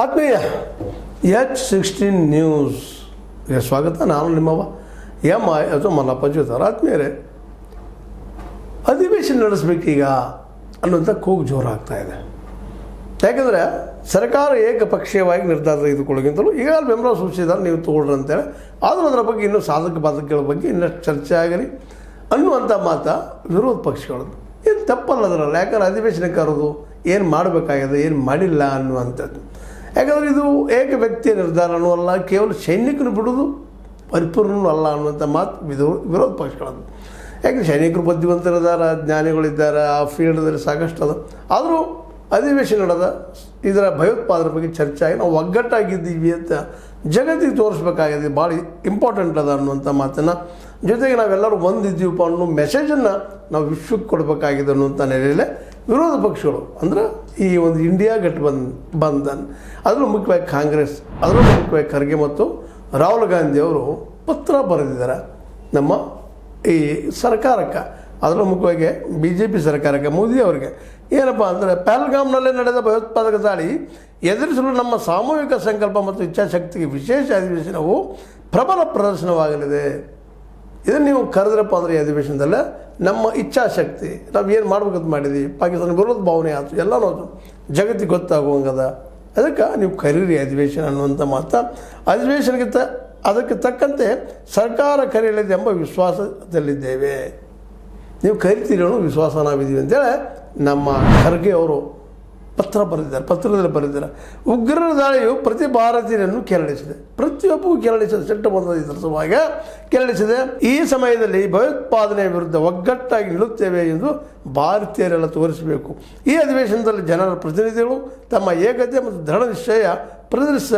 ಆತ್ಮೀಯ H16 ನ್ಯೂಸ್ಗೆ ಸ್ವಾಗತ. ನಾನು ನಿಮ್ಮವ MI ಅಥವಾ ಮಲ್ಲಪ್ಪ ಜೋತಾರ. ಆತ್ಮೀಯರೇ, ಅಧಿವೇಶನ ನಡೆಸಬೇಕೀಗ ಅನ್ನುವಂಥ ಕೂಗು ಜೋರಾಗ್ತಾ ಇದೆ. ಯಾಕೆಂದರೆ ಸರ್ಕಾರ ಏಕಪಕ್ಷೀಯವಾಗಿ ನಿರ್ಧಾರ ತೆಗೆದುಕೊಳ್ಳೋಕ್ಕಿಂತಲೂ ಈಗಾಗಲೇ ಬೆಂಬಲ ಸೂಚಿಸಿದ್ದಾರೆ, ನೀವು ತಗೊಳ್ರಿ ಅಂತೇಳಿ. ಆದರೂ ಅದರ ಬಗ್ಗೆ ಇನ್ನೂ ಸಾಧಕ ಬಾಧಕಗಳ ಬಗ್ಗೆ ಇನ್ನಷ್ಟು ಚರ್ಚೆ ಆಗಲಿ ಅನ್ನುವಂಥ ಮಾತು ವಿರೋಧ ಪಕ್ಷಗಳದ್ದು. ಏನು ತಪ್ಪಲ್ಲ ಅದರಲ್ಲ. ಯಾಕಂದ್ರೆ ಅಧಿವೇಶನ ಕರೆದು ಏನು ಮಾಡಬೇಕಾಗಿದೆ, ಏನು ಮಾಡಿಲ್ಲ ಅನ್ನುವಂಥದ್ದು. ಯಾಕಂದರೆ ಇದು ಏಕ ವ್ಯಕ್ತಿಯ ನಿರ್ಧಾರನೂ ಅಲ್ಲ, ಕೇವಲ ಸೈನಿಕರು ಬಿಡೋದು ಪರಿಪೂರ್ಣವೂ ಅಲ್ಲ ಅನ್ನುವಂಥ ಮಾತು ವಿರೋಧ ಪಕ್ಷಗಳದ್ದು. ಯಾಕಂದರೆ ಸೈನಿಕರು ಬುದ್ಧಿವಂತರಿದ್ದಾರೆ, ಜ್ಞಾನಿಗಳಿದ್ದಾರೆ, ಆ ಫೀಲ್ಡ್ದಲ್ಲಿ ಸಾಕಷ್ಟು ಅದ. ಆದರೂ ಅಧಿವೇಶನ ನಡೆದ ಇದರ ಭಯೋತ್ಪಾದನೆ ಬಗ್ಗೆ ಚರ್ಚೆ ಆಗಿ ನಾವು ಒಗ್ಗಟ್ಟಾಗಿದ್ದೀವಿ ಅಂತ ಜಗತ್ತಿಗೆ ತೋರಿಸ್ಬೇಕಾಗಿದೆ, ಭಾಳ ಇಂಪಾರ್ಟೆಂಟ್ ಅದ ಅನ್ನುವಂಥ ಮಾತನ್ನು. ಜೊತೆಗೆ ನಾವೆಲ್ಲರೂ ಒಂದಿದ್ದೀವಪ್ಪ ಅನ್ನೋ ಮೆಸೇಜನ್ನು ನಾವು ವಿಶ್ವಕ್ಕೆ ಕೊಡಬೇಕಾಗಿದೆ ಅನ್ನುವಂಥ ನೆಲೆಯಲ್ಲೇ ವಿರೋಧ ಪಕ್ಷಗಳು ಅಂದರೆ ಈ ಒಂದು ಇಂಡಿಯಾ ಗಠಬಂಧನ್, ಅದರಲ್ಲೂ ಮುಖ್ಯವಾಗಿ ಕಾಂಗ್ರೆಸ್, ಅದರಲ್ಲೂ ಮುಖ್ಯವಾಗಿ ಖರ್ಗೆ ಮತ್ತು ರಾಹುಲ್ ಗಾಂಧಿ ಅವರು ಪತ್ರ ಬರೆದಿದ್ದಾರೆ ನಮ್ಮ ಈ ಸರ್ಕಾರಕ್ಕೆ, ಅದರಲ್ಲೂ ಮುಖ್ಯವಾಗಿ BJP ಸರ್ಕಾರಕ್ಕೆ, ಮೋದಿ ಅವರಿಗೆ. ಏನಪ್ಪ ಅಂದರೆ ಪಹಲ್ಗಾಮ್ನಲ್ಲೇ ನಡೆದ ಭಯೋತ್ಪಾದಕ ದಾಳಿ ಎದುರಿಸಲು ನಮ್ಮ ಸಾಮೂಹಿಕ ಸಂಕಲ್ಪ ಮತ್ತು ಇಚ್ಛಾಶಕ್ತಿಗೆ ವಿಶೇಷ ಅಧಿವೇಶನವು ಪ್ರಬಲ ಪ್ರದರ್ಶನವಾಗಲಿದೆ. ಇದನ್ನು ನೀವು ಕರೆದ್ರಪ್ಪ ಅಂದರೆ ಈ ಅಧಿವೇಶನದಲ್ಲೇ ನಮ್ಮ ಇಚ್ಛಾಶಕ್ತಿ, ನಾವು ಏನು ಮಾಡ್ಬೇಕಂತ ಮಾಡಿದ್ದೀವಿ, ಪಾಕಿಸ್ತಾನ ವಿರೋಧ ಭಾವನೆ ಆಯ್ತು, ಎಲ್ಲನೂ ಆಯ್ತು, ಜಗತ್ತಿಗೆ ಗೊತ್ತಾಗುವಂಗದ. ಅದಕ್ಕೆ ನೀವು ಕರೀರಿ ಅಧಿವೇಶನ ಅನ್ನುವಂಥ ಮಾತು. ಅಧಿವೇಶನಕ್ಕೆ ಅದಕ್ಕೆ ತಕ್ಕಂತೆ ಸರ್ಕಾರ ಕರೆಯಲಿದೆ ಎಂಬ ವಿಶ್ವಾಸದಲ್ಲಿದ್ದೇವೆ. ನೀವು ಕರಿತೀರಿ ಅನ್ನೋ ವಿಶ್ವಾಸ ನಾವಿದ್ದೀವಿ ಅಂತೇಳಿ ನಮ್ಮ ಖರ್ಗೆ ಅವರು ಪತ್ರದಲ್ಲಿ ಬರೆದಿದ್ದಾರೆ. ಉಗ್ರರ ದಾಳಿಯು ಪ್ರತಿ ಭಾರತೀಯರನ್ನು ಕೆರಳಿಸಿದೆ, ಪ್ರತಿಯೊಬ್ಬಗೂ ಕೆರಳಿಸಿದೆ, ಸಿಟ್ಟು ಬಂದ ಇದರ ಸಲುವಾಗಿ ಕೆರಳಿಸಿದೆ. ಈ ಸಮಯದಲ್ಲಿ ಭಯೋತ್ಪಾದನೆಯ ವಿರುದ್ಧ ಒಗ್ಗಟ್ಟಾಗಿ ನಿಲ್ಲುತ್ತೇವೆ ಎಂದು ಭಾರತೀಯರೆಲ್ಲ ತೋರಿಸಬೇಕು. ಈ ಅಧಿವೇಶನದಲ್ಲಿ ಜನರ ಪ್ರತಿನಿಧಿಗಳು ತಮ್ಮ ಏಕತೆ ಮತ್ತು ದೃಢ ನಿಶ್ಚಯ ಪ್ರದರ್ಶಿಸ